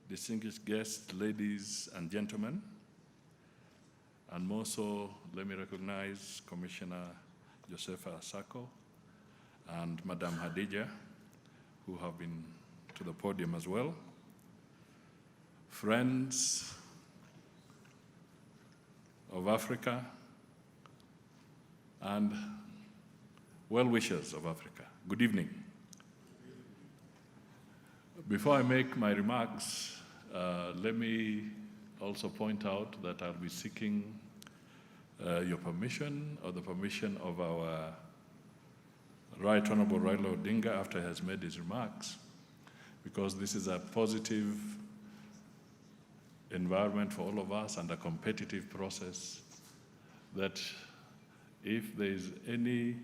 Distinguished guests, ladies and gentlemen, and more so, let me recognize Commissioner Josefa Sako and Madam Hadija, who have been to the podium as well. Friends of Africa and well-wishers of Africa, good evening. Before I make my remarks, let me also point out that I'll be seeking your permission or the permission of our Right Honorable Raila Odinga after he has made his remarks, because this is a positive environment for all of us and a competitive process that if there is any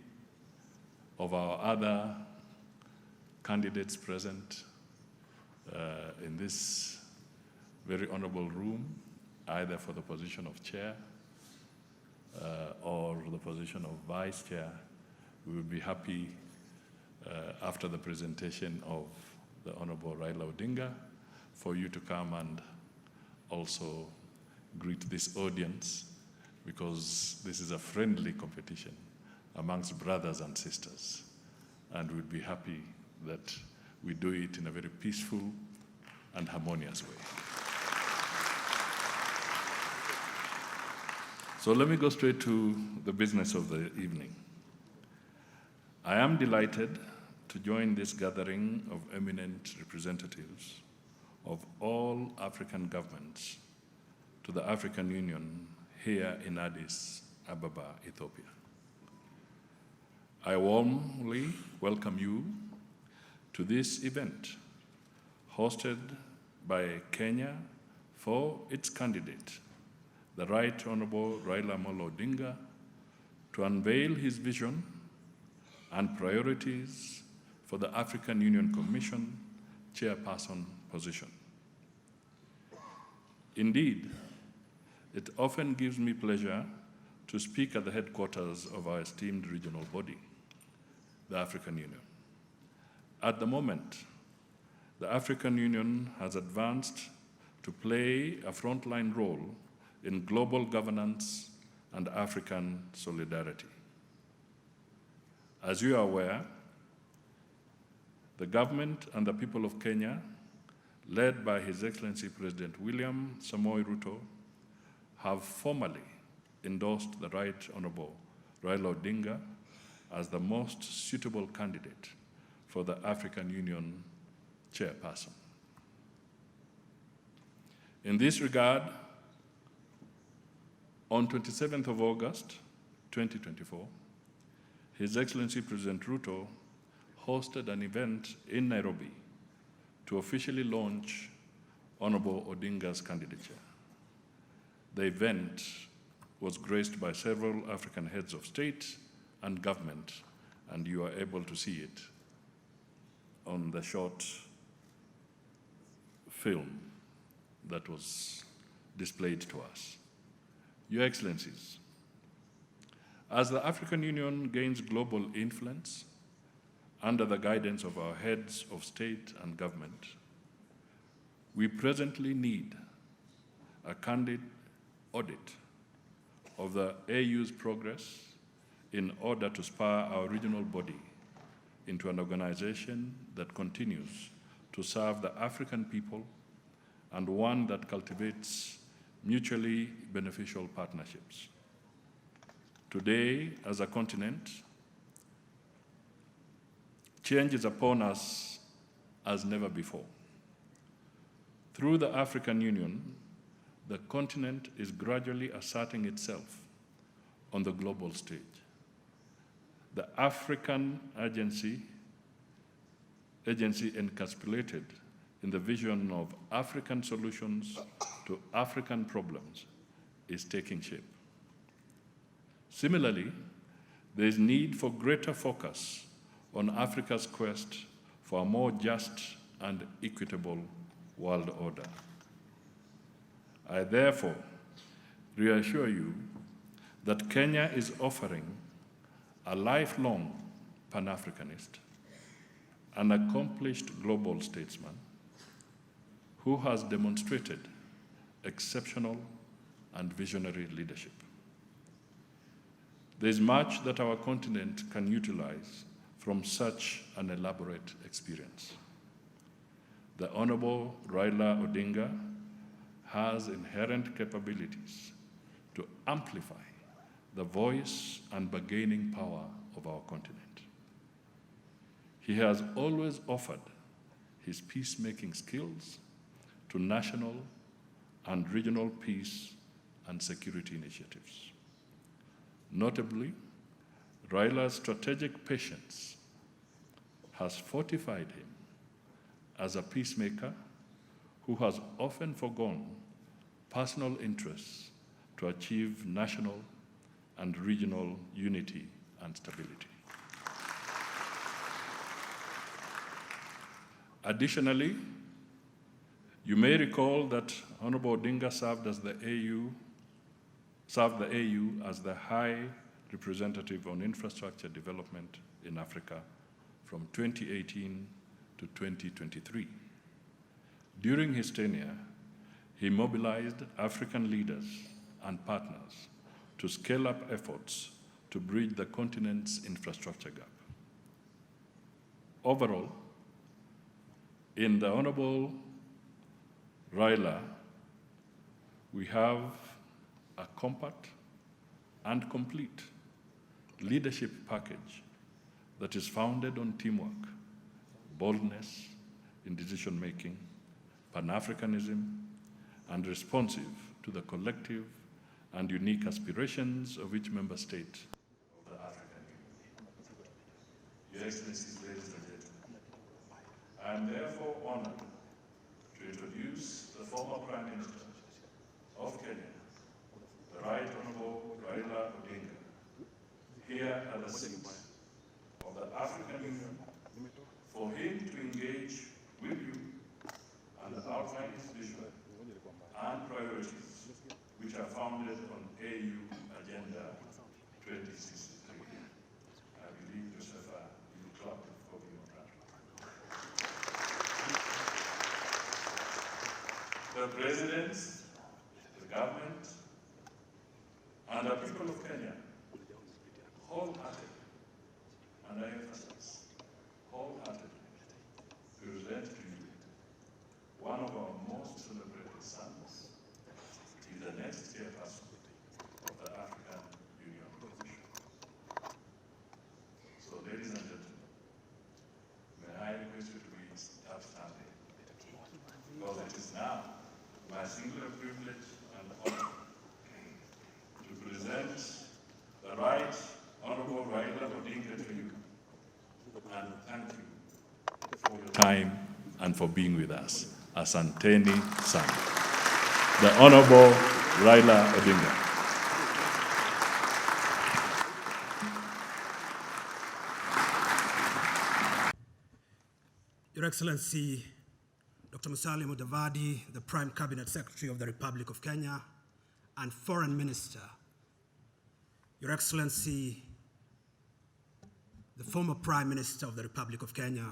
of our other candidates present in this very honorable room, either for the position of chair or the position of vice chair, we would be happy after the presentation of the Honorable Raila Odinga for you to come and also greet this audience, because this is a friendly competition amongst brothers and sisters, and we'd be happy that we do it in a very peaceful and harmonious way. So let me go straight to the business of the evening. I am delighted to join this gathering of eminent representatives of all African governments to the African Union here in Addis Ababa, Ethiopia. I warmly welcome you to this event hosted by Kenya for its candidate, the Right Honorable Raila Amolo Odinga, to unveil his vision and priorities for the African Union Commission chairperson position. Indeed, it often gives me pleasure to speak at the headquarters of our esteemed regional body, the African Union. At the moment, the African Union has advanced to play a frontline role in global governance and African solidarity. As you are aware, the government and the people of Kenya, led by His Excellency President William Samoei Ruto, have formally endorsed the Right Honorable Raila Odinga as the most suitable candidate for the African Union chairperson. In this regard, on 27th of August, 2024, His Excellency President Ruto hosted an event in Nairobi to officially launch Honorable Odinga's candidature. The event was graced by several African heads of state and government, and you are able to see it on the short film that was displayed to us. Your Excellencies, as the African Union gains global influence under the guidance of our heads of state and government, we presently need a candid audit of the AU's progress in order to spur our regional body into an organization that continues to serve the African people and one that cultivates mutually beneficial partnerships. Today, as a continent, change is upon us as never before. Through the African Union, the continent is gradually asserting itself on the global stage. The African agency encapsulated in the vision of African solutions to African problems is taking shape. Similarly, there is need for greater focus on Africa's quest for a more just and equitable world order. I therefore reassure you that Kenya is offering a lifelong Pan-Africanist, an accomplished global statesman who has demonstrated exceptional and visionary leadership. There is much that our continent can utilize from such an elaborate experience. The Honorable Raila Odinga has inherent capabilities to amplify the voice and bargaining power of our continent. He has always offered his peacemaking skills to national and regional peace and security initiatives. Notably, Raila's strategic patience has fortified him as a peacemaker who has often forgone personal interests to achieve national and regional unity and stability. Additionally, you may recall that Honorable Odinga served the AU as the High Representative on Infrastructure Development in Africa from 2018 to 2023. During his tenure, he mobilized African leaders and partners to scale up efforts to bridge the continent's infrastructure gap. Overall, in the Honorable Raila, we have a compact and complete leadership package that is founded on teamwork, boldness in decision-making, Pan-Africanism, and responsive to the collective and unique aspirations of each member state of the African Union. Your Excellencies, ladies and gentlemen, I am therefore honored to introduce the former Prime Minister of Kenya, the Right Honorable Raila Odinga, here at the seat of the African Union, for him to engage with you and outline his vision and priorities, which are founded on AU Agenda 2063. I believe, Josepha, you will clap for me on that. The presidents, the government, and the people of Kenya wholeheartedly, and I emphasize, wholeheartedly, present to you one of our most celebrated sons. He's the next chairperson of the African Union Commission. So, ladies and gentlemen, may I request you to be upstanding, because it is now my singular privilege and honor to present the Right Honorable Raila Odinga to you, and thank you for your time and for being with us. Asanteni sana. The Honorable Raila Odinga. Your Excellency, Dr. Mudavadi, the Prime Cabinet Secretary of the Republic of Kenya, and Foreign Minister, Your Excellency, the former Prime Minister of the Republic of Kenya,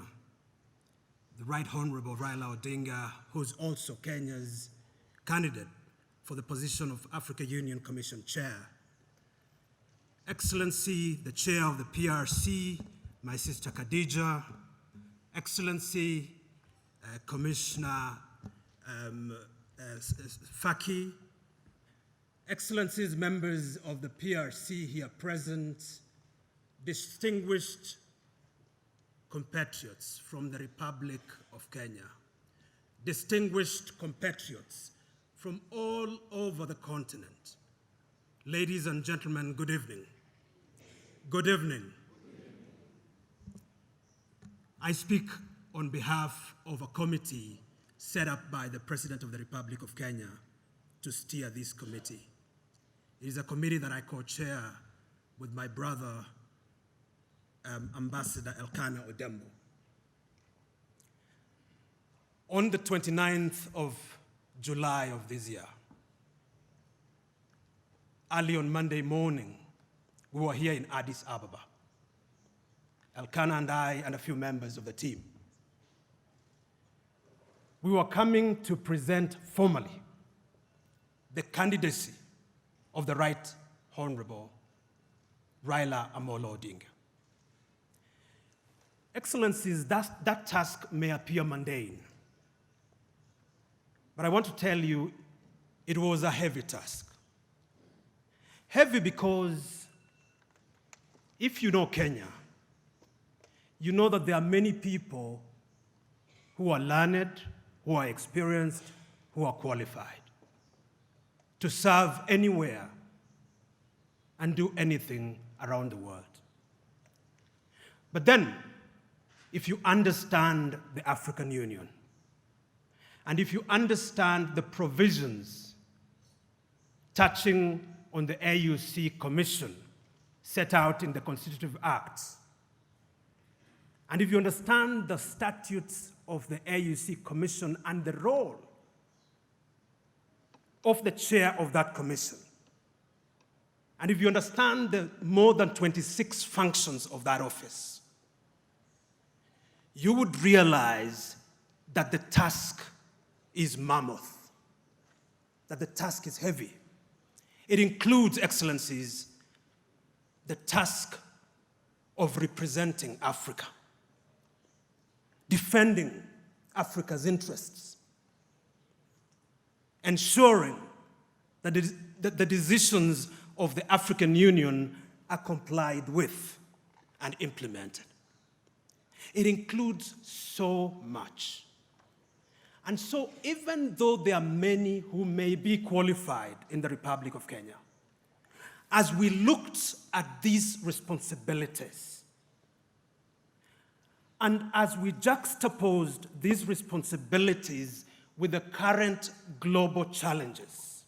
the Right Honorable Raila Odinga, who is also Kenya's candidate for the position of Africa Union Commission Chair, Excellency, the Chair of the PRC, my sister Khadija, Excellency, Commissioner Faki, Excellencies, members of the PRC here present, distinguished compatriots from the Republic of Kenya, distinguished compatriots from all over the continent. Ladies and gentlemen, good evening. Good evening. I speak on behalf of a committee set up by the President of the Republic of Kenya to steer this committee. It is a committee that I co-chair with my brother, Ambassador Elkanah Odembo. On the 29th of July of this year, early on Monday morning, we were here in Addis Ababa Elkanah and I, and a few members of the team. We were coming to present formally the candidacy of the Right Honorable Raila Amolo Odinga. Excellencies, that task may appear mundane, but I want to tell you it was a heavy task. Heavy because if you know Kenya, you know that there are many people who are learned, who are experienced, who are qualified to serve anywhere and do anything around the world. But then, if you understand the African Union, and if you understand the provisions touching on the AUC Commission set out in the Constitutive Acts, and if you understand the statutes of the AUC Commission and the role of the chair of that commission, and if you understand the more than 26 functions of that office, you would realize that the task is mammoth, that the task is heavy. It includes, Excellencies, the task of representing Africa, defending Africa's interests, ensuring that the decisions of the African Union are complied with and implemented. It includes so much. And so even though there are many who may be qualified in the Republic of Kenya, as we looked at these responsibilities, and as we juxtaposed these responsibilities with the current global challenges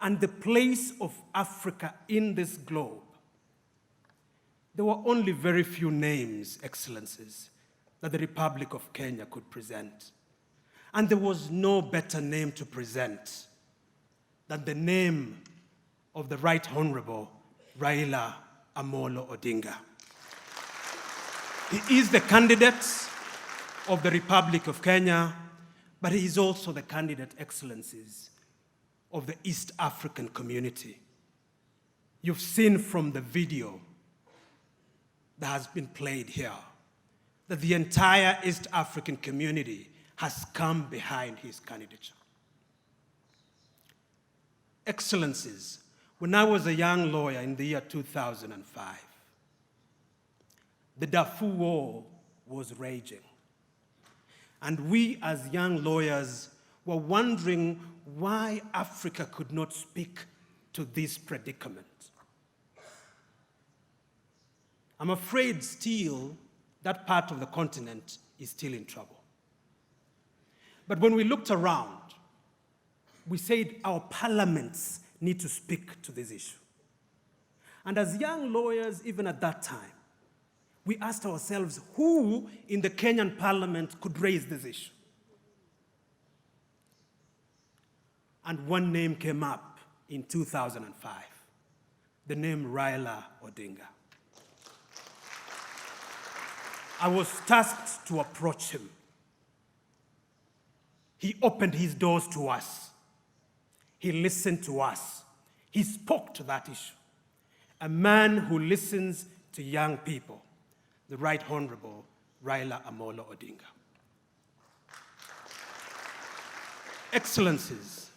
and the place of Africa in this globe, there were only very few names, Excellencies, that the Republic of Kenya could present. And there was no better name to present than the name of the Right Honorable Raila Amolo Odinga. He is the candidate of the Republic of Kenya, but he is also the candidate, Excellencies, of the East African community. You've seen from the video that has been played here that the entire East African community has come behind his candidature. Excellencies, when I was a young lawyer in the year 2005, the Darfur War was raging. And we as young lawyers were wondering why Africa could not speak to this predicament. I'm afraid still that part of the continent is still in trouble. But when we looked around, we said our parliaments need to speak to this issue. And as young lawyers, even at that time, we asked ourselves who in the Kenyan parliament could raise this issue. And one name came up in 2005, the name Raila Odinga. I was tasked to approach him. He opened his doors to us. He listened to us. He spoke to that issue. A man who listens to young people, the Right Honorable Raila Amolo Odinga. Excellencies,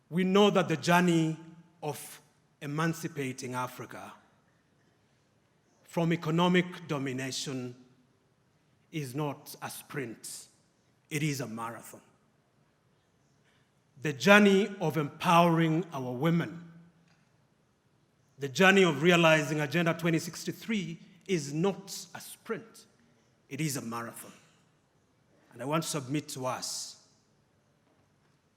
we know that the journey of emancipating Africa from economic domination is not a sprint, it is a marathon. The journey of empowering our women, the journey of realizing Agenda 2063 is not a sprint, it is a marathon. And I want to submit to us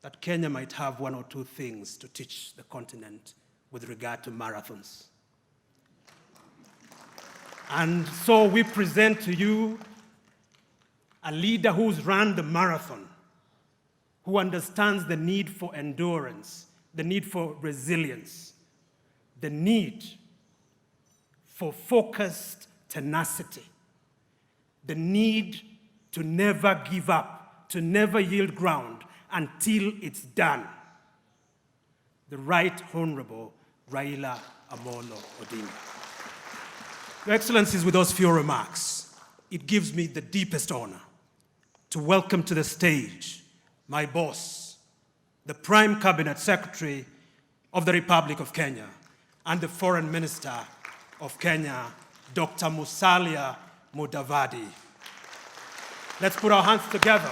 that Kenya might have one or two things to teach the continent with regard to marathons. And so we present to you a leader who's run the marathon, who understands the need for endurance, the need for resilience, the need for focused tenacity, the need to never give up, to never yield ground until it's done. The Right Honorable Raila Amolo Odinga. Your Excellencies, with those few remarks, it gives me the deepest honor to welcome to the stage my boss, the Prime Cabinet Secretary of the Republic of Kenya and the Foreign Minister of Kenya, Dr. Musalia Mudavadi. Let's put our hands together.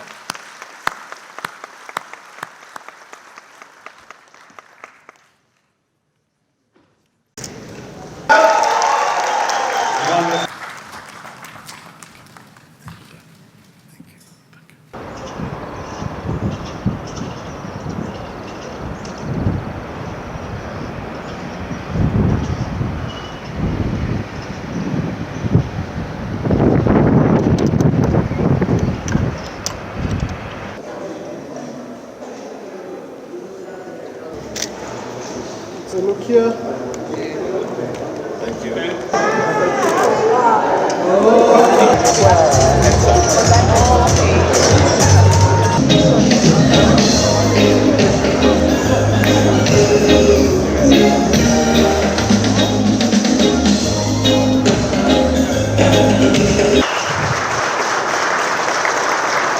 So look here. Thank you.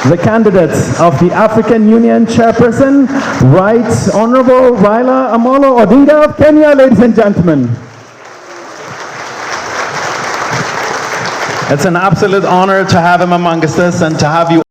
The candidates of the African Union Chairperson, Right Honorable Raila Amolo Odinga of Kenya, ladies and gentlemen. It's an absolute honor to have him amongst us and to have you